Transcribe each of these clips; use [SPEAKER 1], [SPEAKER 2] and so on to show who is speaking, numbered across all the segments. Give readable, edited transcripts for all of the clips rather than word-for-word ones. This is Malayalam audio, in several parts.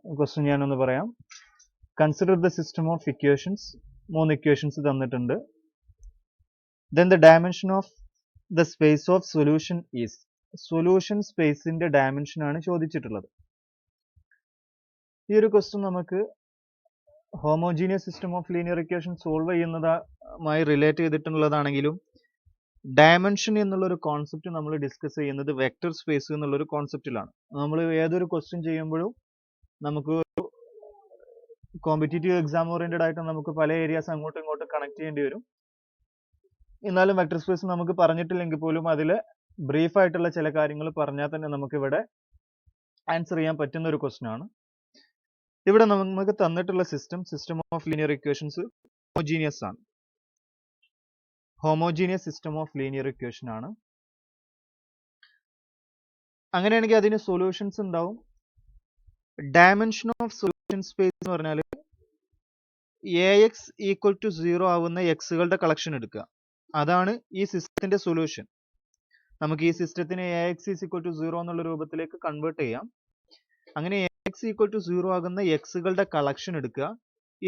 [SPEAKER 1] ക്വസ്റ്റ്യൻ ഞാനൊന്ന് പറയാം. Consider the system of equations. 3 equations തന്നിട്ടുണ്ട്. Then the dimension of the space of solution is. Solution സ്പേസിന്റെ ഡയമെൻഷൻ ആണ് ചോദിച്ചിട്ടുള്ളത്. ഈ ഒരു ക്വസ്റ്റ്യൻ നമുക്ക് homogeneous system of linear equation solve ചെയ്യുന്നതുമായി റിലേറ്റ് ചെയ്തിട്ടുള്ളതാണെങ്കിലും ഡയമെൻഷൻ എന്നുള്ള ഒരു കോൺസെപ്റ്റ് നമ്മൾ ഡിസ്കസ് ചെയ്യുന്നത് വെക്ടർ സ്പേസ് എന്നുള്ള ഒരു കോൺസെപ്റ്റിലാണ്. നമ്മൾ ഏതൊരു ക്വസ്റ്റ്യൻ ചെയ്യുമ്പോഴും നമുക്ക് കോമ്പറ്റേറ്റീവ് എക്സാം ഓറിയന്റഡ് ആയിട്ട് നമുക്ക് പല ഏരിയാസ് അങ്ങോട്ടും ഇങ്ങോട്ടും കണക്ട് ചെയ്യേണ്ടി വരും. എന്നാലും വെക്ടർ സ്പേസ് നമുക്ക് പറഞ്ഞിട്ടില്ലെങ്കിൽ പോലും അതിൽ ബ്രീഫ് ആയിട്ടുള്ള ചില കാര്യങ്ങൾ പറഞ്ഞാൽ തന്നെ നമുക്ക് ഇവിടെ ആൻസർ ചെയ്യാൻ പറ്റുന്ന ഒരു ക്വസ്റ്റ്യൻ ആണ്. ഇവിടെ നമുക്ക് തന്നിട്ടുള്ള system of linear equations homogeneous ആണ്. Homogeneous system of linear equation ആണ്. അങ്ങനെയാണെങ്കിൽ അതിന് സൊല്യൂഷൻസ് ഉണ്ടാവും. ഡയമെൻഷൻ ഓഫ് സൊല്യൂഷൻ സ്പേസ് എന്ന് പറഞ്ഞാൽ AX ഈക്വൽ ടു 0 ആവുന്ന എക്സുകളുടെ കളക്ഷൻ എടുക്കുക. അതാണ് ഈ സിസ്റ്റത്തിന്റെ സൊല്യൂഷൻ. നമുക്ക് ഈ സിസ്റ്റത്തിനെ AX ഈക്വൽ ടു 0 എന്നുള്ള രൂപത്തിലേക്ക് കൺവേർട്ട് ചെയ്യാം. അങ്ങനെ AX ഈക്വൽ ടു 0 ആകുന്ന എക്സുകളുടെ കളക്ഷൻ എടുക്കുക.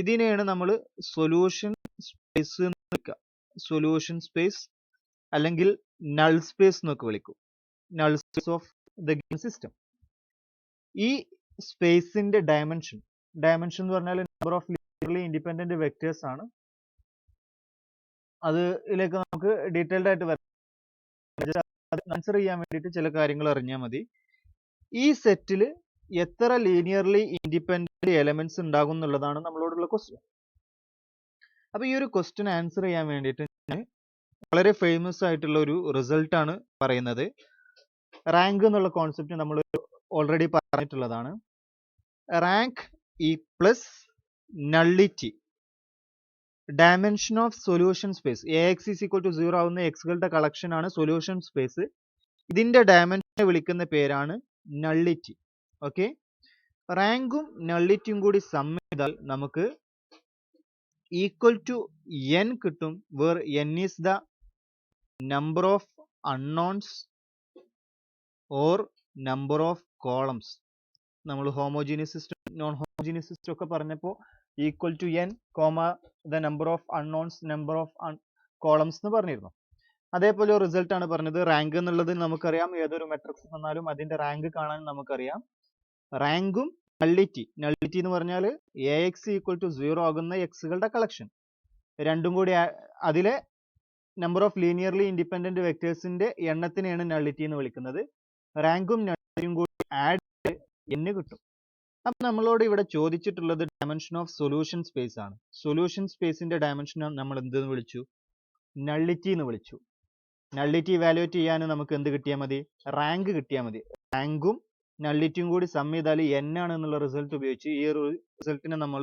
[SPEAKER 1] ഇതിനെയാണ് നമ്മൾ സൊല്യൂഷൻ സ്പേസ് എന്ന് വിളിക്കുക. സൊല്യൂഷൻ സ്പേസ് അല്ലെങ്കിൽ നൾ സ്പേസ് എന്നൊക്കെ വിളിക്കും. Null space of the given system. ഈ സ്പേസിന്റെ ഡയമെൻഷൻ എന്ന് പറഞ്ഞാൽ number of linearly independent vectors ആണ്. അതിലേക്ക് നമുക്ക് ഡീറ്റെയിൽഡ് ആയിട്ട് വരാം. ആൻസർ ചെയ്യാൻ വേണ്ടിയിട്ട് ചില കാര്യങ്ങൾ അറിഞ്ഞാൽ മതി. ഈ സെറ്റിൽ എത്ര ലീനിയർലി ഇൻഡിപെൻഡന്റ് എലമെന്റ്സ് ഉണ്ടാകും എന്നുള്ളതാണ് നമ്മളോടുള്ള ക്വസ്റ്റ്യൻ. അപ്പൊ ഈ ഒരു ക്വസ്റ്റ്യൻ ആൻസർ ചെയ്യാൻ വേണ്ടിയിട്ട് ഞാൻ വളരെ ഫേമസ് ആയിട്ടുള്ള ഒരു റിസൾട്ട് ആണ് പറയുന്നത്. റാങ്ക് എന്നുള്ള കോൺസെപ്റ്റ് നമ്മൾ ഓൾറെഡി പറഞ്ഞിട്ടുള്ളതാണ്. റാങ്ക് ഈ plus nullity dimension of solution space. AX equal to 0 ആവുന്ന എക്സുകളുടെ കളക്ഷൻ ആണ് സൊല്യൂഷൻ സ്പേസ്. ഇതിന്റെ ഡയമെൻഷനെ വിളിക്കുന്ന പേരാണ് നള്ളിറ്റി. ഓക്കെ, റാങ്കും നള്ളിറ്റിയും കൂടി സം ചെയ്താൽ നമുക്ക് ഈക്വൽ ടു n കിട്ടും. Where n is the number of unknowns or number of columns. നമ്മൾ homogeneous system non homogeneous system ഒക്കെ പറഞ്ഞപ്പോൾ equal to n comma the number of unknowns number of columns എന്ന് പറഞ്ഞിരുന്നു. അതേപോലെ ഒരു റിസൾട്ട് ആണ് പറഞ്ഞത്. റാങ്ക് എന്നുള്ളത് നമുക്കറിയാം, ഏതൊരു മെട്രിക്സ് വന്നാലും അതിന്റെ റാങ്ക് കാണാൻ നമുക്കറിയാം. റാങ്കും നള്ളിറ്റി എന്ന് പറഞ്ഞാൽ AX ഈക്വൽ ടു 0 ആകുന്ന എക്സുകളുടെ കളക്ഷൻ, രണ്ടും കൂടി അതിലെ നമ്പർ ഓഫ് ലീനിയർലി ഇൻഡിപെൻഡന്റ് വെക്ടേഴ്സിന്റെ എണ്ണത്തിനെയാണ് നള്ളിറ്റി എന്ന് വിളിക്കുന്നത്. റാങ്കും നള്ളിറ്റിയും കൂടി ആഡ് n കിട്ടും. അപ്പൊ നമ്മളോട് ഇവിടെ ചോദിച്ചിട്ടുള്ളത് ഡയമെൻഷൻ ഓഫ് സൊല്യൂഷൻ സ്പേസ് ആണ്. സൊല്യൂഷൻ സ്പേസിന്റെ ഡയമെൻഷൻ നമ്മൾ എന്തെന്ന് വിളിച്ചു? നള്ളിറ്റി എന്ന് വിളിച്ചു. നള്ളിറ്റി ഇവാലുവേറ്റ് ചെയ്യാൻ നമുക്ക് എന്ത് കിട്ടിയാൽ മതി? റാങ്ക് കിട്ടിയാൽ മതി. റാങ്കും നള്ളിറ്റിയും കൂടി സം ചെയ്താൽ n ആണ് എന്നുള്ള റിസൾട്ട് ഉപയോഗിച്ച് ഈ ഒരു റിസൾട്ടിനെ നമ്മൾ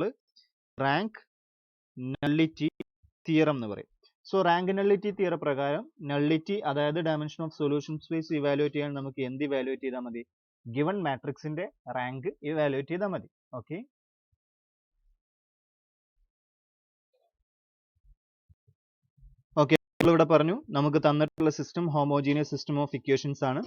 [SPEAKER 1] റാങ്ക് നള്ളിറ്റി തിയറം എന്ന് പറയും. സോ റാങ്ക് നള്ളിറ്റി തിയറം പ്രകാരം നള്ളിറ്റി അതായത് dimension of solution space evaluate ചെയ്യാൻ നമുക്ക് എന്ത് ഇവാലുവേറ്റ് ചെയ്താൽ മതി? ഗിവൺ മാട്രിക്സിന്റെ റാങ്ക് ഇവാലുവേറ്റ് ചെയ്താൽ മതി. ഓക്കെ, ഇവിടെ പറഞ്ഞു നമുക്ക് തന്നിട്ടുള്ള system homogeneous system of equations ആണ്.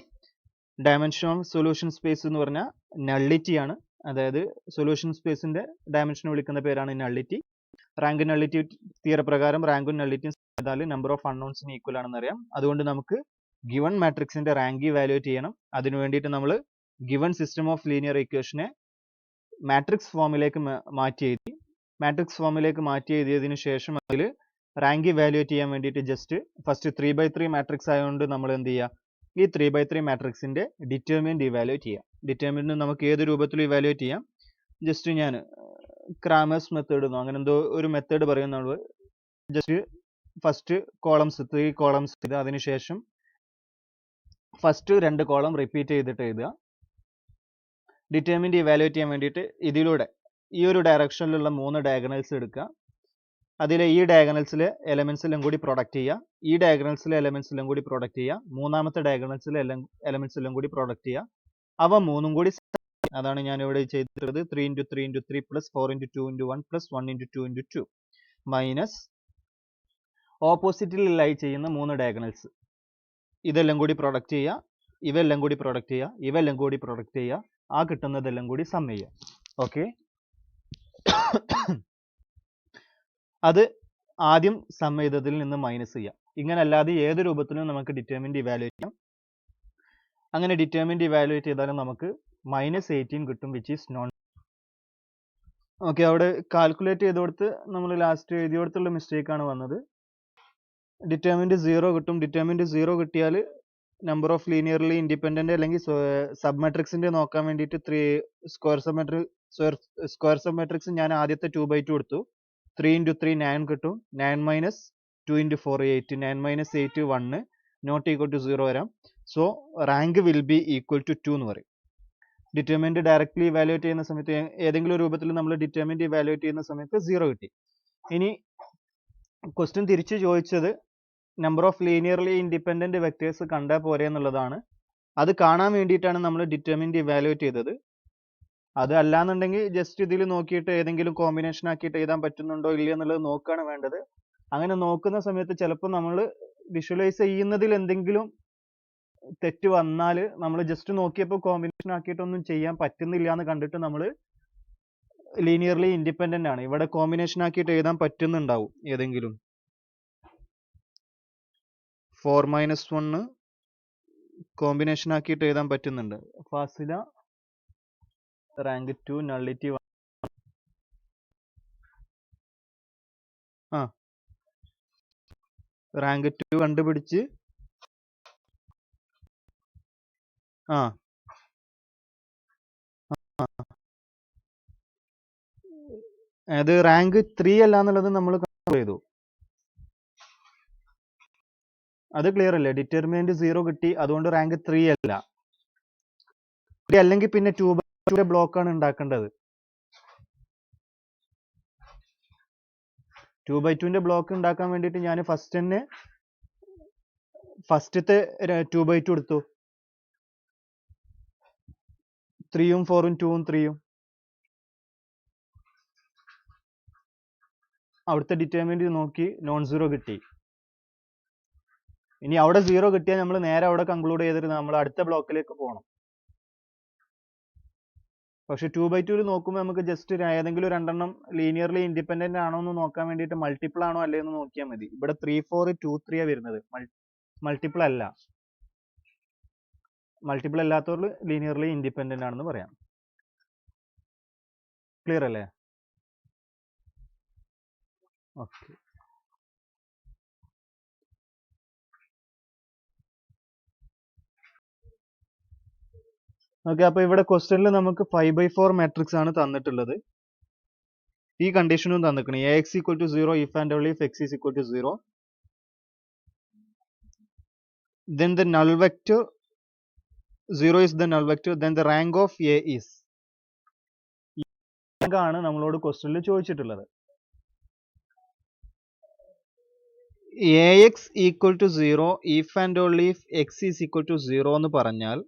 [SPEAKER 1] ഡയമെൻഷൻ ഓഫ് സൊല്യൂഷൻ സ്പേസ് എന്ന് പറഞ്ഞാൽ നള്ളിറ്റി ആണ്. അതായത് സൊല്യൂഷൻ സ്പേസിന്റെ ഡയമെൻഷൻ വിളിക്കുന്ന പേരാണ് നള്ളിറ്റി. റാങ്ക് നള്ളിറ്റി തിയറ പ്രകാരം റാങ്കും നള്ളിറ്റിയും ചെയ്താൽ നമ്പർ ഓഫ് അൺനോൺസിന് ഈക്വൽ ആണെന്ന് അറിയാം. അതുകൊണ്ട് നമുക്ക് ഗിവൺ മാട്രിക്സിന്റെ റാങ്ക് ഇവാലുവേറ്റ് ചെയ്യണം. അതിനു വേണ്ടിയിട്ട് നമ്മൾ ഗിവൺ സിസ്റ്റം ഓഫ് ലീനിയർ ഇക്വേഷനെ മാട്രിക്സ് ഫോമിലേക്ക് മാറ്റി എഴുതി. മാട്രിക്സ് ഫോമിലേക്ക് മാറ്റി എഴുതിയതിനു ശേഷം അതിൽ റാങ്ക് ഇവാലുവേറ്റ് ചെയ്യാൻ വേണ്ടിയിട്ട് ജസ്റ്റ് ഫസ്റ്റ് 3/3 മാട്രിക്സ് ആയതുകൊണ്ട് നമ്മൾ എന്ത് ചെയ്യുക? ഈ 3/3 മാട്രിക്സിന്റെ ഡിറ്റർമിനന്റ് ഇവാലുവേറ്റ് ചെയ്യാം. ഡിറ്റർമിനന്റ് നമുക്ക് ഏത് രൂപത്തിലും ഇവാലുവേറ്റ് ചെയ്യാം. ജസ്റ്റ് ഞാൻ ക്രാമേഴ്സ് മെത്തേഡ് എന്നോ അങ്ങനെ എന്തോ ഒരു മെത്തേഡ് പറയും. നമ്മൾ ജസ്റ്റ് ഫസ്റ്റ് കോളംസ് 3 കോളംസ് ചെയ്ത് അതിനുശേഷം ഫസ്റ്റ് 2 കോളം റിപ്പീറ്റ് ചെയ്തിട്ട് എഴുതുക. ഡിറ്റർമിനന്റ് ഇവാലുവേറ്റ് ചെയ്യാൻ വേണ്ടിയിട്ട് ഇതിലൂടെ ഈ ഒരു ഡയറക്ഷനിലുള്ള 3 ഡയഗണൽസ് എടുക്കുക. അതിലെ ഈ ഡയഗണൽസിലെ എലമെന്റ്സ് എല്ലാം കൂടി പ്രൊഡക്റ്റ് ചെയ്യുക. ഈ ഡയഗണൽസിലെ എലമെന്റ്സ് എല്ലാം കൂടി പ്രൊഡക്റ്റ് ചെയ്യുക. മൂന്നാമത്തെ ഡയഗണൽസിലെ എലമെന്റ്സ് എല്ലാം കൂടി പ്രൊഡക്റ്റ് ചെയ്യുക. അവ മൂന്നും കൂടി അതാണ് ഞാൻ ഇവിടെ ചെയ്തിട്ടുള്ളത്. 3 × 3 × 3 പ്ലസ് 4 × 2 × 1 പ്ലസ് 1 × 2 × 2 മൈനസ് ഓപ്പോസിറ്റിൽ ലൈ ചെയ്യുന്ന 3 ഡയഗണൽസ്. ഇതെല്ലാം കൂടി പ്രൊഡക്റ്റ് ചെയ്യുക. ഇവെല്ലാം കൂടി പ്രൊഡക്റ്റ് ചെയ്യുക. ഇവെല്ലാം കൂടി പ്രൊഡക്റ്റ് ചെയ്യുക. ആ കിട്ടുന്നതെല്ലാം കൂടി സം ചെയ്യുക. ഓക്കെ, അത് ആദ്യം സം ചെയ്തതിൽ നിന്ന് മൈനസ് ചെയ്യാം. ഇങ്ങനെ അല്ലാതെ ഏത് രൂപത്തിലും നമുക്ക് ഡിറ്റർമിനന്റ് ഇവാലുവേറ്റ് ചെയ്യാം. അങ്ങനെ ഡിറ്റർമിനന്റ് ഇവാലുവേറ്റ് ചെയ്താലും നമുക്ക് -18 കിട്ടും, വിച്ച് ഈസ് നോൺ. ഓക്കെ, അവിടെ കാൽക്കുലേറ്റ് ചെയ്ത് കൊടുത്ത് നമ്മൾ ലാസ്റ്റ് എഴുതി കൊടുത്തുള്ള മിസ്റ്റേക്ക് ആണ് വന്നത്. ഡിറ്റർമിനന്റ് 0 കിട്ടും. ഡിറ്റർമിനന്റ് 0 കിട്ടിയാൽ നമ്പർ ഓഫ് ലീനിയർലി ഇൻഡിപെൻഡന്റ് അല്ലെങ്കിൽ സബ് മെട്രിക്സിന്റെ നോക്കാൻ വേണ്ടിയിട്ട് സ്ക്വയർ സബ് മെട്രിക്സ് ഞാൻ ആദ്യത്തെ 2/2 എടുത്തു. 3 × 3 9 കിട്ടും. 9 - 2 × 4 8. 9 - 8 1, നോട്ട് ഈക്വൽ ടു 0 വരാം. So rank will be equal to 2 എന്ന് പറയും. ഡിറ്റർമിനന്റ് ഡയറക്ട്ലി ഇവാലുവേറ്റ് ചെയ്യുന്ന സമയത്ത് ഏതെങ്കിലും രൂപത്തിൽ നമ്മൾ ഡിറ്റർമിനന്റ് ഇവാലുവേറ്റ് ചെയ്യുന്ന സമയത്ത് 0 കിട്ടി. ഇനി ക്വസ്റ്റ്യൻ തിരിച്ചു ചോദിച്ചത് number of linearly independent vectors കണ്ടാൽ പോരെ എന്നുള്ളതാണ്. അത് കാണാൻ വേണ്ടിയിട്ടാണ് നമ്മൾ ഡിറ്റർമിനന്റ് ഇവാലുവേറ്റ് ചെയ്തത്. അത് അല്ലാന്നുണ്ടെങ്കിൽ ജസ്റ്റ് ഇതിൽ നോക്കിയിട്ട് ഏതെങ്കിലും കോമ്പിനേഷൻ ആക്കിയിട്ട് എഴുതാൻ പറ്റുന്നുണ്ടോ ഇല്ലയോ എന്നുള്ളത് നോക്കുകയാണ് വേണ്ടത്. അങ്ങനെ നോക്കുന്ന സമയത്ത് ചിലപ്പോൾ നമ്മൾ വിഷ്വലൈസ് ചെയ്യുന്നതിൽ എന്തെങ്കിലും തെറ്റ് വന്നാൽ നമ്മൾ ജസ്റ്റ് നോക്കിയപ്പോൾ കോമ്പിനേഷൻ ആക്കിയിട്ടൊന്നും ചെയ്യാൻ പറ്റുന്നില്ല എന്ന് കണ്ടിട്ട് നമ്മൾ ലീനിയർലി ഇൻഡിപെൻഡന്റ് ആണ്, ഇവിടെ കോമ്പിനേഷൻ ആക്കിയിട്ട് എഴുതാൻ പറ്റുന്നുണ്ടാവും. ഏതെങ്കിലും 4 - 1 കോമ്പിനേഷൻ ആക്കിയിട്ട് എഴുതാൻ പറ്റുന്നുണ്ട്. Fasila rank 2 nullity 1. ആ റാങ്ക് 2 കണ്ടുപിടിച്ച് അത് റാങ്ക് 3 അല്ല എന്നുള്ളത് നമ്മൾ ചെയ്തു. അത് ക്ലിയർ അല്ലേ? ഡിറ്റർമിനന്റ് 0 കിട്ടി, അതുകൊണ്ട് റാങ്ക് 3 അല്ല. അല്ലെങ്കിൽ പിന്നെ 2/2 ബ്ലോക്ക് ആണ് ഉണ്ടാക്കേണ്ടത്. 2/2 ബ്ലോക്ക് ഉണ്ടാക്കാൻ വേണ്ടിയിട്ട് ഞാൻ ഫസ്റ്റത്തെ 2/2 എടുത്തു. 3ഉം 4ഉം 2ഉം 3ഉം. അവിടുത്തെ ഡിറ്റർമിനന്റ് നോക്കി നോൺ 0 കിട്ടി. ഇനി അവിടെ 0 കിട്ടിയാൽ നമ്മൾ നേരെ അവിടെ കൺക്ലൂഡ് ചെയ്തിട്ട് നമ്മൾ അടുത്ത ബ്ലോക്കിലേക്ക് പോകണം. പക്ഷെ 2/2 നോക്കുമ്പോൾ നമുക്ക് ജസ്റ്റ് ഏതെങ്കിലും രണ്ടെണ്ണം ലീനിയർലി ഇൻഡിപെൻഡന്റ് ആണോ എന്ന് നോക്കാൻ വേണ്ടിയിട്ട് മൾട്ടിപ്പിൾ ആണോ അല്ലേ എന്ന് നോക്കിയാൽ മതി. ഇവിടെ 3 4 2 3 വരുന്നത്, മൾട്ടിപ്പിൾ അല്ല. മൾട്ടിപ്പിൾ അല്ലാത്തവർ ലീനിയർലി ഇൻഡിപെൻഡന്റ് ആണെന്ന് പറയാം. ക്ലിയർ അല്ലേ? ഓക്കെ, അപ്പൊ ഇവിടെ ക്വസ്റ്റ്യനിൽ നമുക്ക് 5/4 മാട്രിക്സ് ആണ് തന്നിട്ടുള്ളത്. ഈ കണ്ടീഷനും തന്നിക്കണം. Ax = 0 if and only if x is equal to 0. Then the null vector 0 is the null vector. Then the rank of A is. ആണ് നമ്മളോട് ക്വസ്റ്റ്യനിൽ ചോദിച്ചിട്ടുള്ളത്. Ax = 0 if and only if x is equal to 0 എന്ന് പറഞ്ഞാൽ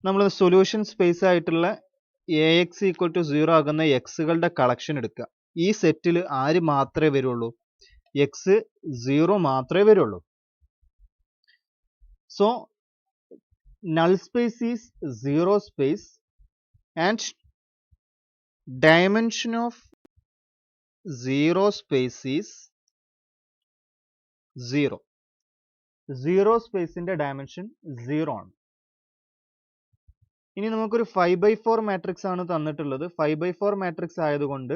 [SPEAKER 1] നമ്മൾ സൊല്യൂഷൻ സ്പേസ് ആയിട്ടുള്ള Ax = 0 ആകുന്ന എക്സുകളുടെ കളക്ഷൻ എടുക്കുക. ഈ സെറ്റിൽ ആര് മാത്രമേ വരുള്ളൂ? x 0 മാത്രമേ വരുള്ളൂ. So null space is 0 space and dimension of 0 space is 0. 0 സ്പേസിന്റെ ഡയമെൻഷൻ 0 ആണ്. ഇനി നമുക്കൊരു 5/4 മാട്രിക്സ് ആണ് തന്നിട്ടുള്ളത്. 5/4 മാട്രിക്സ് ആയതുകൊണ്ട്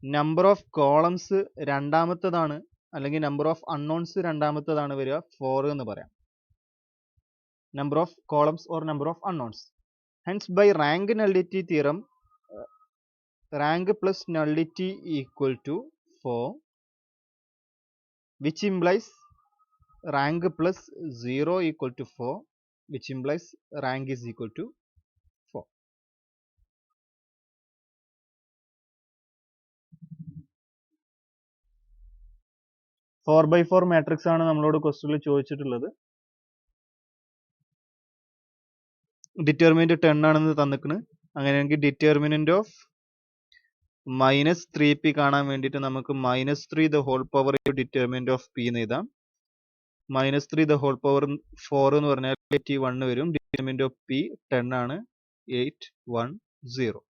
[SPEAKER 1] നമ്പർ ഓഫ് കോളംസ് രണ്ടാമത്തതാണ്, അല്ലെങ്കിൽ നമ്പർ ഓഫ് അൺനോൺസ് രണ്ടാമത്തതാണ് വരിക, 4 എന്ന് പറയാം. Number of columns or number of unknowns. Hence by rank nullity theorem, rank plus nullity equal to 4, which implies rank plus 0 equal to 4, which implies rank is equal to 4. Four by four matrix ആണ് നമ്മളോട് ക്വസ്റ്റ്യനിൽ ചോദിച്ചിട്ടുള്ളത്. ഡിറ്റർമിനന്റ് 10 ആണെന്ന് തന്നിക്കണ്. അങ്ങനെയാണെങ്കിൽ ഡിറ്റർമിനന്റ് ഓഫ് -3p കാണാൻ വേണ്ടിയിട്ട് നമുക്ക് -3 the whole power determinant of p എന്ന് എഴുതാം. -3 the whole power 4 എന്ന് പറഞ്ഞാൽ 81 വരും. ഡിറ്റർമിനന്റ് ഓഫ് p 10 ആണ്. 810.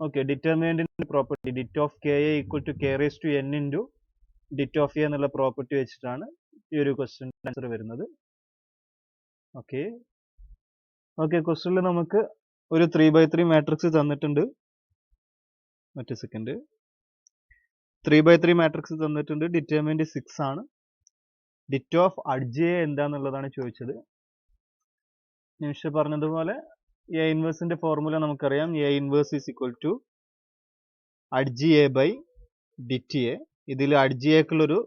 [SPEAKER 1] ഓക്കെ, ഡിറ്റർമിനന്റിന്റെ property det of K A equal to K raise to N into det of A എന്നുള്ള പ്രോപ്പർട്ടി വെച്ചിട്ടാണ് ഈ ഒരു ക്വസ്റ്റ്യൻ ആൻസർ വരുന്നത്. ഓക്കെ ഓക്കെ, ക്വസ്റ്റ്യനിൽ നമുക്ക് ഒരു 3x3 മാട്രിക്സ് തന്നിട്ടുണ്ട്. മറ്റേ സെക്കൻഡ് 3x3 മാട്രിക്സ് തന്നിട്ടുണ്ട്. ഡിറ്റർമിനന്റ് 6 ആണ്. ഡിറ്റ് ഓഫ് അഡ്ജ് എ എന്താന്നുള്ളതാണ് ചോദിച്ചത്. നിമിഷ പറഞ്ഞതുപോലെ എ ഇൻവേഴ്സിന്റെ ഫോർമുല നമുക്കറിയാം. A inverse is equal to adj A by det A. ഇതിൽ അഡ്ജ് എക്കുള്ളൊരു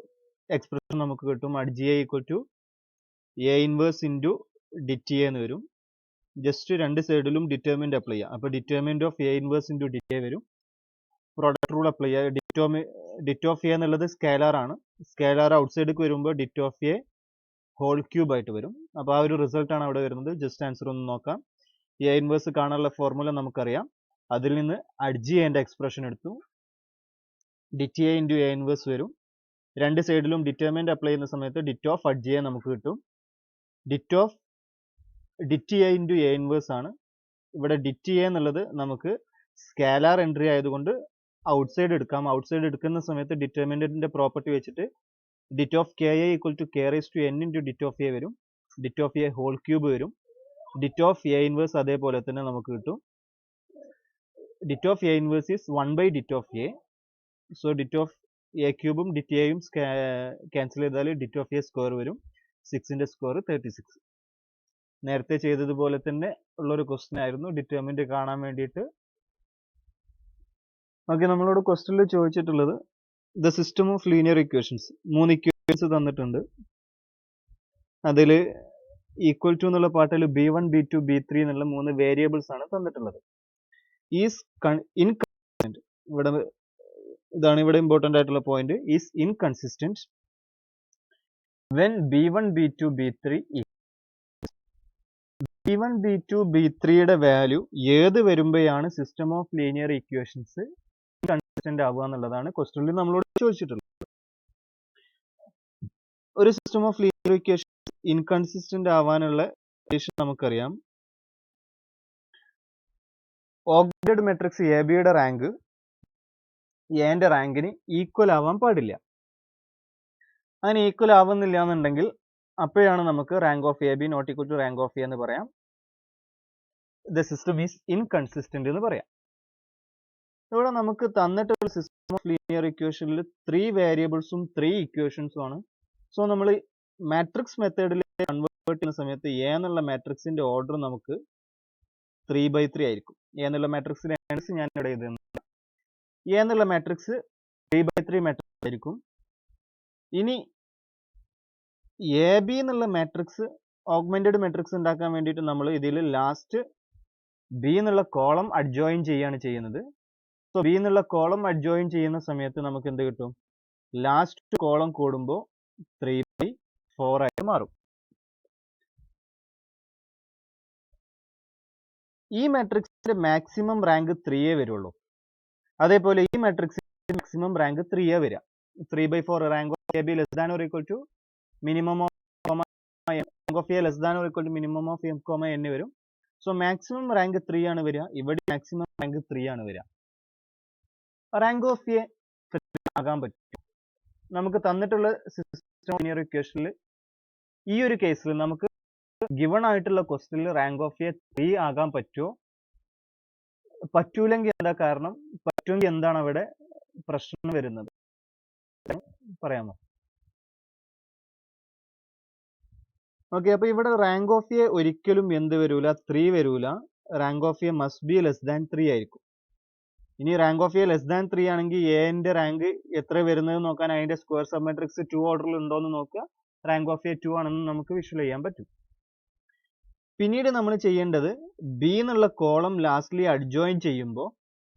[SPEAKER 1] എക്സ്പ്രഷൻ നമുക്ക് കിട്ടും. Adj A equal to A inverse into det A എന്ന് വരും. ജസ്റ്റ് രണ്ട് സൈഡിലും ഡിറ്റർമിനന്റ് അപ്ലൈ ചെയ്യാം. അപ്പോൾ determinant of A inverse into det A വരും. പ്രോഡക്റ്റ് റൂൾ അപ്ലൈ ചെയ്യുക. ഡിറ്റ് ഓഫ് എ എന്നുള്ളത് സ്കേലാർ ആണ്. സ്കേലാർ ഔട്ട് സൈഡിലേക്ക് വരുമ്പോൾ ഡിറ്റ് ഓഫ് എ ഹോൾ ക്യൂബ് ആയിട്ട് വരും. അപ്പോൾ ആ ഒരു റിസൾട്ട് ആണ് അവിടെ വരുന്നത്. ജസ്റ്റ് ആൻസർ ഒന്ന് നോക്കാം. എ ഇൻവേഴ്സ് കാണാനുള്ള ഫോർമുല നമുക്കറിയാം. അതിൽ നിന്ന് അഡ്ജ് എന്റെ എക്സ്പ്രഷൻ എടുത്തു. ഡിറ്റ് എ ഇൻറ്റു എ ഇൻവേഴ്സ് വരും. രണ്ട് സൈഡിലും ഡിറ്റർമിനന്റ് അപ്ലൈ ചെയ്യുന്ന സമയത്ത് ഡിറ്റ് ഓഫ് അഡ്ജ് എ നമുക്ക് കിട്ടും. Det of det A into A inverse ആണ്. ഇവിടെ ഡിറ്റ് എ എന്നുള്ളത് നമുക്ക് സ്കാലാർ എൻട്രി ആയതുകൊണ്ട് ഔട്ട് സൈഡ് എടുക്കാം. ഔട്ട് സൈഡ് എടുക്കുന്ന സമയത്ത് ഡിറ്റർമിനന്റിന്റെ പ്രോപ്പർട്ടി വെച്ചിട്ട് det of K A equal to K raise to N into det of A വരും. Det of A whole cube വരും. ഡിറ്റ് ഓഫ് എ ഇൻവേഴ്സ് അതേപോലെ തന്നെ നമുക്ക് കിട്ടും. Det of A inverse is 1 by det of A. So ഡിറ്റ് of A ക്യൂബും ഡിറ്റ് എയും ക്യാൻസൽ ചെയ്താൽ ഡിറ്റ് ഓഫ് എ സ്ക്വയർ വരും. 6ന്റെ സ്ക്വയർ 36. നേരത്തെ ചെയ്തതുപോലെ തന്നെ ഉള്ളൊരു ക്വസ്റ്റ്യൻ ആയിരുന്നു ഡിറ്റർമിനന്റ് കാണാൻ വേണ്ടിയിട്ട്. ഓക്കെ, നമ്മളോട് ക്വസ്റ്റ്യനിൽ ചോദിച്ചിട്ടുള്ളത് the system of linear equations. 3 equations തന്നിട്ടുണ്ട്. അതിൽ ഈക്വൽ ടു എന്നുള്ള പാർട്ടിൽ B1 B2 B3 എന്നുള്ള 3 വേരിയബിൾസ് ആണ് തന്നിട്ടുള്ളത്. Is inconsistent. ഇതാണ് ഇവിടെ ഇമ്പോർട്ടന്റ് ആയിട്ടുള്ള point. Is inconsistent when B1 B2 B3 B1 B2 B3യുടെ വാല്യൂ ഏത് വരുമ്പോഴാണ് system of linear equations consistent ആവുക എന്നുള്ളതാണ് ക്വസ്റ്റ്യനിൽ നമ്മളോട് ചോദിച്ചിട്ടുള്ളത്. ഒരു system of linear equation inconsistent ആവാനുള്ള കണ്ടീഷൻ നമുക്കറിയാം. ഓഗ്മെന്റഡ് മെട്രിക്സ് എ ബിയുടെ റാങ്ക് എന്റെ റാങ്കിന് ഈക്വൽ ആവാൻ പാടില്ല. അങ്ങനെ ഈക്വൽ ആവുന്നില്ല എന്നുണ്ടെങ്കിൽ അപ്പോഴാണ് നമുക്ക് rank of A B not equal to rank of A എന്ന് പറയാം. ദ സിസ്റ്റം ഈസ് ഇൻകൺസിസ്റ്റന്റ് എന്ന് പറയാം. ഇവിടെ നമുക്ക് തന്നിട്ടുള്ള സിസ്റ്റം ഓഫ് ലീനിയർ ഇക്വേഷനിൽ 3 വേരിയബിൾസും 3 ഇക്വേഷൻസും ആണ്. സോ നമ്മൾ മാട്രിക്സ് മെത്തേഡിൽ കൺവേർട്ട് ചെയ്യുന്ന സമയത്ത് എ എന്നുള്ള മാട്രിക്സിന്റെ ഓർഡർ നമുക്ക് 3/3 ആയിരിക്കും. എ എന്നുള്ള മാട്രിക്സിന്റെ ആൻസർ ഞാൻ ഇവിടെ എഴുതുന്നത്. എ എന്നുള്ള മാട്രിക്സ് 3/3 മാട്രിക്സ് ആയിരിക്കും. ഇനി എ ബി എന്നുള്ള മാട്രിക്സ് ഓഗ്മെന്റഡ് മാട്രിക്സ് ഉണ്ടാക്കാൻ വേണ്ടിയിട്ട് നമ്മൾ ഇതിൽ ലാസ്റ്റ് ബി എന്നുള്ള കോളം അഡ്ജോയിൻ ചെയ്യാണ് ചെയ്യുന്നത്. സോ ബി എന്നുള്ള കോളം അഡ്ജോയിൻ ചെയ്യുന്ന സമയത്ത് നമുക്ക് എന്ത് കിട്ടും? ലാസ്റ്റ് കോളം കൂടുമ്പോൾ 3/4 ആയിട്ട് മാറും. ഈ മാട്രിക്സിന്റെ മാക്സിമം റാങ്ക് 3 വരുള്ളൂ. അതേപോലെ ഈ മാട്രിക്സിന്റെ മാക്സിമം റാങ്ക് 3 വരിക. 3/4 rank of A B less than or equal to minimum of rank of A less than or equal to minimum of M comma N വരും. സോ മാക്സിമം റാങ്ക് 3 ആണ് വരിക. ഇവിടെ മാക്സിമം റാങ്ക് 3 ആണ് വരിക. റാങ്ക് ഓഫ് എ 3 ആകാൻ പറ്റും. നമുക്ക് തന്നിട്ടുള്ള സിസ്റ്റം ലീനിയർ ഇക്വേഷനിൽ ഈ ഒരു കേസിൽ നമുക്ക് ഗിവൺ ആയിട്ടുള്ള ക്വസ്റ്റ്യനിൽ റാങ്ക് ഓഫ് എ 3 ആകാൻ പറ്റുമോ? പറ്റൂലെങ്കിൽ എന്താ കാരണം? പറ്റുമെങ്കിൽ എന്താണ് അവിടെ പ്രശ്നം വരുന്നത് പറയാമോ? ഓക്കെ, അപ്പൊ ഇവിടെ റാങ്ക് ഓഫ് എ ഒരിക്കലും എന്ത് വരൂല? 3 വരൂല. Rank of A must be less than 3 ആയിരിക്കും. ഇനി rank of A less than 3 ആണെങ്കിൽ എന്റെ റാങ്ക് എത്ര വരുന്നത് നോക്കാൻ അതിന്റെ സ്ക്വയർ സബ് മാട്രിക്സ് 2 ഓർഡറിൽ ഉണ്ടോ എന്ന് നോക്കുക. റാങ്ക് ഓഫ് എ 2 ആണെന്ന് നമുക്ക് വിഷ്വൽ ചെയ്യാൻ പറ്റും. പിന്നീട് നമ്മൾ ചെയ്യേണ്ടത് ബി എന്നുള്ള കോളം ലാസ്റ്റ്ലി അഡ്ജോയിൻ ചെയ്യുമ്പോൾ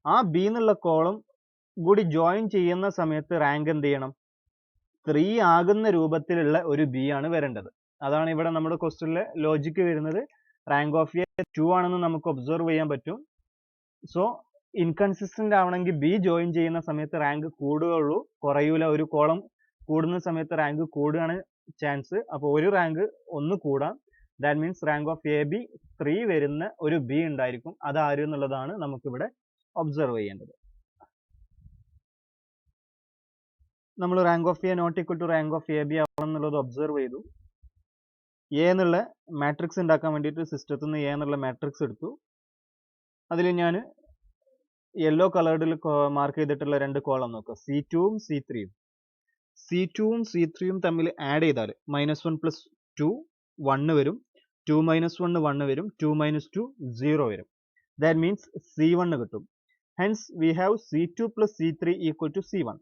[SPEAKER 1] ആ ബി എന്നുള്ള കോളം കൂടി ജോയിൻ ചെയ്യുന്ന സമയത്ത് റാങ്ക് എന്ത് ചെയ്യണം? 3 ആകുന്ന രൂപത്തിലുള്ള ഒരു ബി ആണ് വരേണ്ടത്. അതാണ് ഇവിടെ നമ്മുടെ ക്വസ്റ്റ്യനിലെ ലോജിക്ക് വരുന്നത്. റാങ്ക് ഓഫ് എ 2 ആണെന്ന് നമുക്ക് ഒബ്സർവ് ചെയ്യാൻ പറ്റും. സോ ഇൻകൺസിസ്റ്റന്റ് ആവണമെങ്കിൽ ബി ജോയിൻ ചെയ്യുന്ന സമയത്ത് റാങ്ക് കൂടുകയുള്ളൂ, കുറയൂല. ഒരു കോളം കൂടുന്ന സമയത്ത് റാങ്ക് കൂടുകയാണ് ചാൻസ്. അപ്പോൾ ഒരു റാങ്ക് 1 കൂടാം. That means rank of A B 3 വരുന്ന ഒരു ബി ഉണ്ടായിരിക്കും. അത് ആര് എന്നുള്ളതാണ് നമുക്കിവിടെ ഒബ്സർവ് ചെയ്യേണ്ടത്. നമ്മൾ rank of A not equal to rank of A B ആവണം എന്നുള്ളത് ഒബ്സർവ് ചെയ്തു. എ എന്നുള്ള മാട്രിക്സ് ഉണ്ടാക്കാൻ വേണ്ടിയിട്ട് സിസ്റ്റത്തിൽ നിന്ന് എ എന്നുള്ള മാട്രിക്സ് എടുത്തു. അതിൽ ഞാൻ യെല്ലോ കളേർഡിൽ മാർക്ക് ചെയ്തിട്ടുള്ള രണ്ട് കോളം നോക്കുക, C2ഉം C3യും. C2ഉം C3യും തമ്മിൽ ആഡ് ചെയ്താൽ -1 + 2 1 വരും, 2 - 1 1 വരും, 2 - 2 0 വരും. ദാറ്റ് മീൻസ് C1 കിട്ടും. Hence we have C2 + C3 = C1.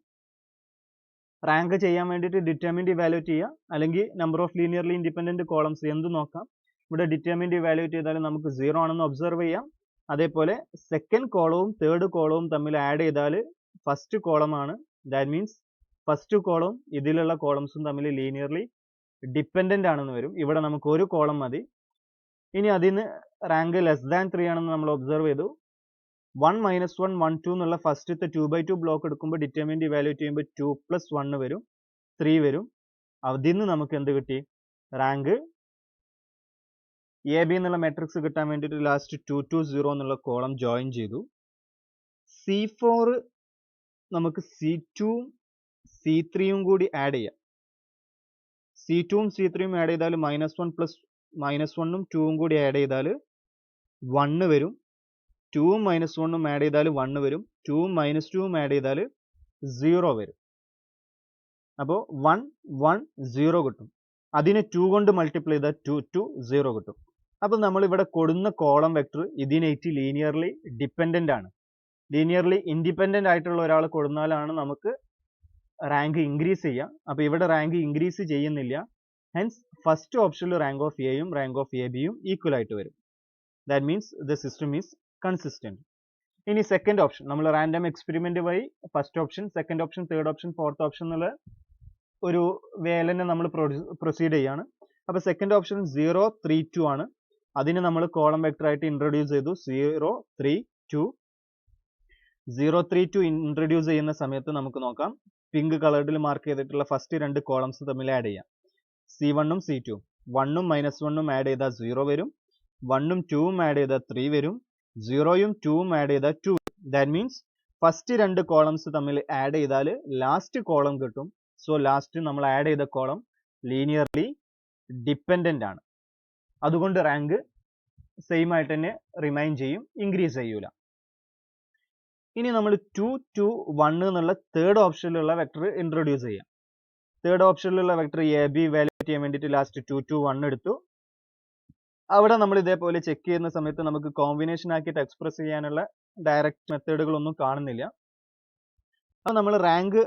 [SPEAKER 1] Rank ചെയ്യാൻ വേണ്ടിയിട്ട് ഡിറ്റർമിൻഡ് ഇവാലുവേറ്റ് ചെയ്യുക, അല്ലെങ്കിൽ number of linearly independent columns എന്ത് നോക്കാം. ഇവിടെ ഡിറ്റർമിൻഡ് ഇവാലുവേറ്റ് ചെയ്താൽ നമുക്ക് 0 ആണെന്ന് ഒബ്സർവ് ചെയ്യാം. അതേപോലെ സെക്കൻഡ് കോളവും തേർഡ് കോളവും തമ്മിൽ ആഡ് ചെയ്താൽ ഫസ്റ്റ് കോളമാണ്. ദാറ്റ് മീൻസ് ഫസ്റ്റ് കോളവും ഇതിലുള്ള കോളംസും തമ്മിൽ ലീനിയർലി ഡിപ്പെൻഡന്റ് ആണെന്ന് വരും. ഇവിടെ നമുക്ക് ഒരു കോളം മതി. ഇനി അതിന് റാങ്ക് <3 ആണെന്ന് നമ്മൾ ഒബ്സർവ് ചെയ്തു. 1 - 1 1 2 എന്നുള്ള ഫസ്റ്റത്തെ 2/2 ബ്ലോക്ക് എടുക്കുമ്പോൾ ഡിറ്റർമിൻഡ് ഇവാലുവേറ്റ് ചെയ്യുമ്പോൾ 2 + 1 വരും, 3 വരും. അതിന് നമുക്ക് എന്ത് കിട്ടി? റാങ്ക് എ ബി എന്നുള്ള മെട്രിക്സ് കിട്ടാൻ വേണ്ടിയിട്ട് ലാസ്റ്റ് 2 2 0 എന്നുള്ള കോളം ജോയിൻ ചെയ്തു. C4 നമുക്ക് C2ഉം C3യും കൂടി ആഡ് ചെയ്യാം. C2ഉം C3യും ആഡ് ചെയ്താൽ -1 + -1ഉം 2ഉം കൂടി ആഡ് ചെയ്താൽ 1 വരും. 2ഉം -1ഉം ആഡ് ചെയ്താൽ 1 വരും. 2ഉം -2ഉം ആഡ് ചെയ്താൽ 0 വരും. അപ്പോൾ 1 1 0 കിട്ടും. അതിനെ 2 കൊണ്ട് മൾട്ടിപ്ലൈ ചെയ്താൽ 2 2 0 കിട്ടും. അപ്പോൾ നമ്മൾ ഇവിടെ കൊടുക്കുന്ന കോളം വെക്ടർ ഇതിനായിട്ട് ലീനിയർലി ഡിപ്പെൻഡന്റ് ആണ്. ലീനിയർലി ഇൻഡിപെൻഡന്റ് ആയിട്ടുള്ള ഒരാൾ കൊടുത്താലാണ് നമുക്ക് റാങ്ക് ഇൻക്രീസ് ചെയ്യാം. അപ്പോൾ ഇവിടെ റാങ്ക് ഇൻക്രീസ് ചെയ്യുന്നില്ല. ഹെൻസ് ഫസ്റ്റ് ഓപ്ഷനിൽ റാങ്ക് ഓഫ് എയും റാങ്ക് ഓഫ് എ ബിയും ഈക്വൽ ആയിട്ട് വരും. That means the system is consistent. ഇനി സെക്കൻഡ് ഓപ്ഷൻ നമ്മൾ റാൻഡം എക്സ്പെരിമെന്റ് വഴി first option, second option, third option, fourth option എന്നുള്ള ഒരു വേയിൽ തന്നെ നമ്മൾ പ്രൊസീഡ് ചെയ്യാണ്. അപ്പോൾ സെക്കൻഡ് ഓപ്ഷൻ 0 3 2 ആണ്. അതിന് നമ്മൾ കോളം വെക്ടർ ആയിട്ട് ഇൻട്രൊഡ്യൂസ് ചെയ്തു 0 3 2. 0 3 2 ഇൻട്രൊഡ്യൂസ് ചെയ്യുന്ന സമയത്ത് നമുക്ക് നോക്കാം, പിങ്ക് കളേർഡിൽ മാർക്ക് ചെയ്തിട്ടുള്ള ഫസ്റ്റ് രണ്ട് കോളംസ് തമ്മിൽ ആഡ് ചെയ്യാം. C1ഉം C2ഉം 1ഉം -1ഉം ആഡ് ചെയ്താൽ 0 വരും. 1ഉം 2ഉം ആഡ് ചെയ്താൽ 3 വരും. 0ഉം 2ഉം ആഡ് ചെയ്താൽ 2. ദാറ്റ് മീൻസ് ഫസ്റ്റ് രണ്ട് കോളംസ് തമ്മിൽ ആഡ് ചെയ്താൽ ലാസ്റ്റ് കോളം കിട്ടും. സോ ലാസ്റ്റ് നമ്മൾ ആഡ് ചെയ്ത കോളം ലീനിയർലി ഡിപ്പെൻഡന്റ് ആണ്. അതുകൊണ്ട് റാങ്ക് സെയിം ആയിട്ട് തന്നെ റിമൈൻ ചെയ്യും, ഇൻക്രീസ് ചെയ്യൂല. ഇനി നമ്മൾ 2 2 1 എന്നുള്ള തേർഡ് ഓപ്ഷനിലുള്ള വെക്ടർ ഇൻട്രൊഡ്യൂസ് ചെയ്യാം. തേർഡ് ഓപ്ഷനിലുള്ള വെക്ടർ എ ബി വാല്യൂറ്റ് ചെയ്യാൻ വേണ്ടിയിട്ട് ലാസ്റ്റ് 2 2 1 എടുത്തു. അവിടെ നമ്മൾ ഇതേപോലെ ചെക്ക് ചെയ്യുന്ന സമയത്ത് നമുക്ക് കോമ്പിനേഷൻ ആക്കിയിട്ട് എക്സ്പ്രസ് ചെയ്യാനുള്ള ഡയറക്റ്റ് മെത്തേഡുകളൊന്നും കാണുന്നില്ല. അപ്പോൾ നമ്മൾ റാങ്ക്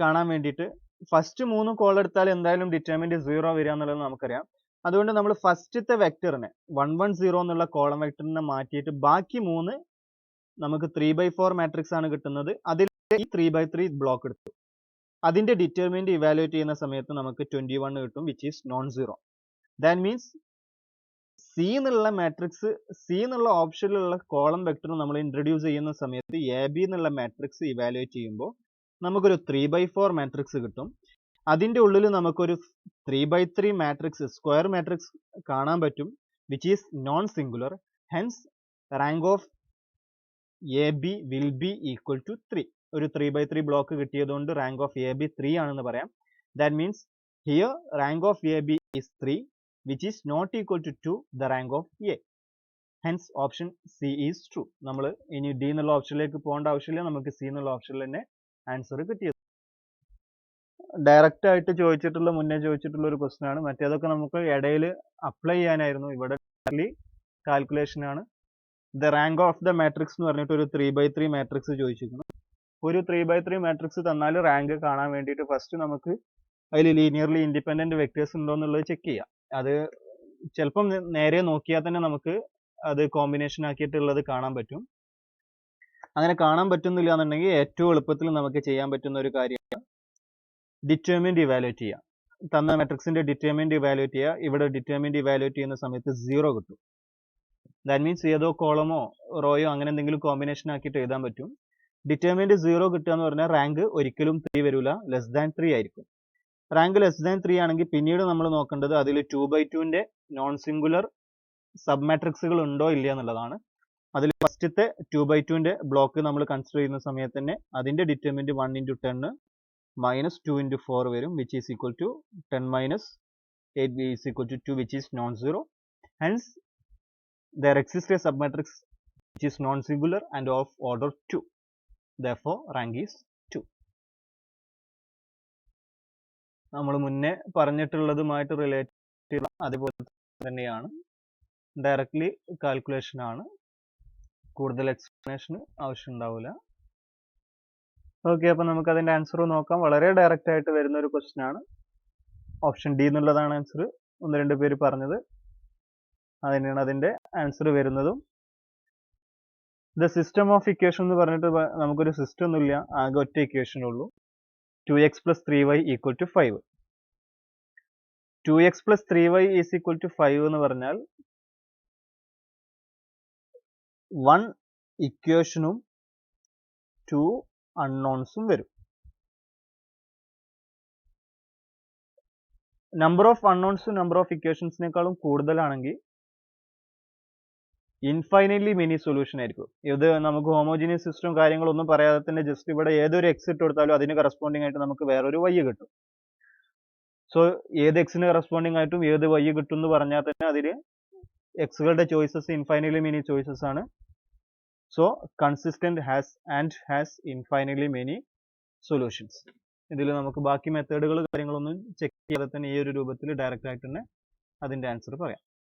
[SPEAKER 1] കാണാൻ വേണ്ടിയിട്ട് ഫസ്റ്റ് 3 കോൾ എടുത്താൽ എന്തായാലും ഡിറ്റർമിൻഡ് 0 വരിക എന്നുള്ളത് നമുക്കറിയാം. അതുകൊണ്ട് നമ്മൾ ഫസ്റ്റത്തെ വെക്ടറിനെ 1 1 0 എന്നുള്ള കോളം വെക്ടറിനെ മാറ്റിയിട്ട് ബാക്കി 3 നമുക്ക് 3/4 മാട്രിക്സ് ആണ് കിട്ടുന്നത്. അതിൽ ഈ 3/3 ബ്ലോക്ക് എടുത്തു. അതിന്റെ ഡിറ്റർമിൻഡ് ഇവാലുവേറ്റ് ചെയ്യുന്ന സമയത്ത് നമുക്ക് 21 കിട്ടും, which is non zero. That means C എന്നുള്ള മാട്രിക്സ്, സി എന്നുള്ള ഓപ്ഷനിലുള്ള കോളം വെക്ടർ നമ്മൾ ഇൻട്രൊഡ്യൂസ് ചെയ്യുന്ന സമയത്ത് എ ബി എന്നുള്ള മാട്രിക്സ് ഇവാലുവേറ്റ് ചെയ്യുമ്പോൾ നമുക്കൊരു 3/4 മാട്രിക്സ് കിട്ടും. അതിന്റെ ഉള്ളിൽ നമുക്കൊരു 3/3 മാട്രിക്സ്, സ്ക്വയർ മാട്രിക്സ് കാണാൻ പറ്റും, which is non singular. Hence rank of A B will be equal to 3. ഒരു 3/3 ബ്ലോക്ക് കിട്ടിയതുകൊണ്ട് റാങ്ക് ഓഫ് എ ബി 3 ആണെന്ന് പറയാം. That means here rank of A B is 3, which is not equal to the rank of A. Hence option C is true. നമ്മൾ ഇനി D എന്നുള്ള ഓപ്ഷനിലേക്ക് പോകേണ്ട ആവശ്യമില്ല, നമുക്ക് C എന്നുള്ള ഓപ്ഷനിൽ തന്നെ ആൻസർ കിട്ടിയത്. ഡയറക്റ്റ് ആയിട്ട് ചോദിച്ചിട്ടുള്ള, മുന്നേ ചോദിച്ചിട്ടുള്ള ഒരു ക്വസ്റ്റൻ ആണ്. മറ്റേതൊക്കെ നമുക്ക് ഇടയിൽ അപ്ലൈ ചെയ്യാനായിരുന്നു. ഇവിടെ കാൽക്കുലേഷൻ ആണ്. The rank of the matrix എന്ന് പറഞ്ഞിട്ട് ഒരു 3/3 മാട്രിക്സ് ചോദിച്ചിരിക്കുന്നു. ഒരു 3/3 മാട്രിക്സ് തന്നാൽ റാങ്ക് കാണാൻ വേണ്ടിയിട്ട് ഫസ്റ്റ് നമുക്ക് അതിൽ ലീനിയർലി ഇൻഡിപെൻഡന്റ് വെക്ടേഴ്സ് ഉണ്ടോ എന്നുള്ളത് ചെക്ക് ചെയ്യാം. അത് ചിലപ്പം നേരെ നോക്കിയാൽ തന്നെ നമുക്ക് അത് കോമ്പിനേഷൻ ആക്കിയിട്ടുള്ളത് കാണാൻ പറ്റും. അങ്ങനെ കാണാൻ പറ്റുന്നില്ല എന്നുണ്ടെങ്കിൽ ഏറ്റവും എളുപ്പത്തിൽ നമുക്ക് ചെയ്യാൻ പറ്റുന്ന ഒരു കാര്യമാണ് ഡിറ്റർമിൻഡ് ഇവാലുവേറ്റ് ചെയ്യുക. തന്ന മാട്രിക്സിന്റെ ഡിറ്റർമിൻഡ് ഇവാലുവേറ്റ് ചെയ്യുക. ഇവിടെ ഡിറ്റർമിൻഡ് ഇവാലുവേറ്റ് ചെയ്യുന്ന സമയത്ത് 0 കിട്ടും. ദാറ്റ് മീൻസ് ഏതോ കോളമോ റോയോ അങ്ങനെ എന്തെങ്കിലും കോമ്പിനേഷൻ ആക്കിയിട്ട് എഴുതാൻ പറ്റും. ഡിറ്റർമിൻഡ് 0 കിട്ടുക എന്ന് പറഞ്ഞാൽ റാങ്ക് ഒരിക്കലും 3 വരില്ല, <3 ആയിരിക്കും. റാങ്ക് ലെസ് ദാൻ 3 ആണെങ്കിൽ പിന്നീട് നമ്മൾ നോക്കേണ്ടത് അതിൽ 2/2ന്റെ നോൺ സിംഗുലർ സബ് മാട്രിക്സുകൾ ഉണ്ടോ ഇല്ല എന്നുള്ളതാണ്. അതിൽ ഫസ്റ്റത്തെ 2/2ന്റെ ബ്ലോക്ക് നമ്മൾ കൺസിഡർ ചെയ്യുന്ന സമയത്ത് തന്നെ അതിന്റെ ഡിറ്റർമിനന്റ് 1 into 10 minus 2 into 4 വരും, which is equal to 10 minus 8 is equal to 2, which is non-zero. Hence, there exists a submatrix which is non-singular and of order 2. Therefore, rank is 2. നമ്മൾ മുന്നേ പറഞ്ഞിട്ടുള്ളതുമായിട്ട് റിലേറ്റ് അതുപോലെ തന്നെയാണ്, ഡയറക്ട്ലി കാൽക്കുലേഷൻ ആണ്, കൂടുതൽ എക്സ്പ്ലനേഷന് ആവശ്യം ഉണ്ടാവില്ല. ഓക്കെ, അപ്പം നമുക്ക് അതിന്റെ ആൻസർ നോക്കാം. വളരെ ഡയറക്റ്റ് ആയിട്ട് വരുന്ന ഒരു ക്വസ്റ്റ്യൻ ആണ്. ഓപ്ഷൻ ഡി എന്നുള്ളതാണ് ആൻസർ. 1-2 പേര് പറഞ്ഞത് അതിനാണ് അതിന്റെ ആൻസർ വരുന്നതും. ദ സിസ്റ്റം ഓഫ് ഇക്വേഷൻ എന്ന് പറഞ്ഞിട്ട് നമുക്കൊരു സിസ്റ്റം ഒന്നുമില്ല, ആകെ ഒറ്റ ഇക്വേഷൻ ഉള്ളൂ. 2x plus 3y equal to 5. 2x plus 3y is equal to 5 എന്ന് പറഞ്ഞാൽ 1 ഇക്വേഷനും 2 അൺനോൺസും വരും. നമ്പർ ഓഫ് അൺനോൺസും നമ്പർ ഓഫ് ഇക്വേഷൻസിനേക്കാളും കൂടുതലാണെങ്കിൽ ഇൻഫൈനൈറ്റ്ലി മെനി സൊല്യൂഷൻ ആയിരിക്കും. ഇത് നമുക്ക് ഹോമോജീനിയസ് സിസ്റ്റവും കാര്യങ്ങളൊന്നും പറയാതെ തന്നെ ജസ്റ്റ് ഇവിടെ ഏതൊരു എക്സ് ഇട്ട് കൊടുത്താലും അതിന് കറസ്പോണ്ടിങ് ആയിട്ട് നമുക്ക് വേറൊരു വൈ കിട്ടും. സോ ഏത് എക്സിന് കറസ്പോണ്ടിങ് ആയിട്ടും ഏത് വൈ കിട്ടും എന്ന് പറഞ്ഞാൽ തന്നെ അതിൽ എക്സുകളുടെ ചോയ്സസ് ഇൻഫൈനൈറ്റ്ലി മെനി ചോയ്സസ് ആണ്. So consistent has infinitely many solutions. ഇതിൽ നമുക്ക് ബാക്കി മെത്തേഡുകൾ കാര്യങ്ങളൊന്നും ചെക്ക് ചെയ്യാതെ തന്നെ ഈ ഒരു രൂപത്തിൽ ഡയറക്റ്റ് ആയിട്ട് തന്നെ അതിന്റെ ആൻസർ പറയാം.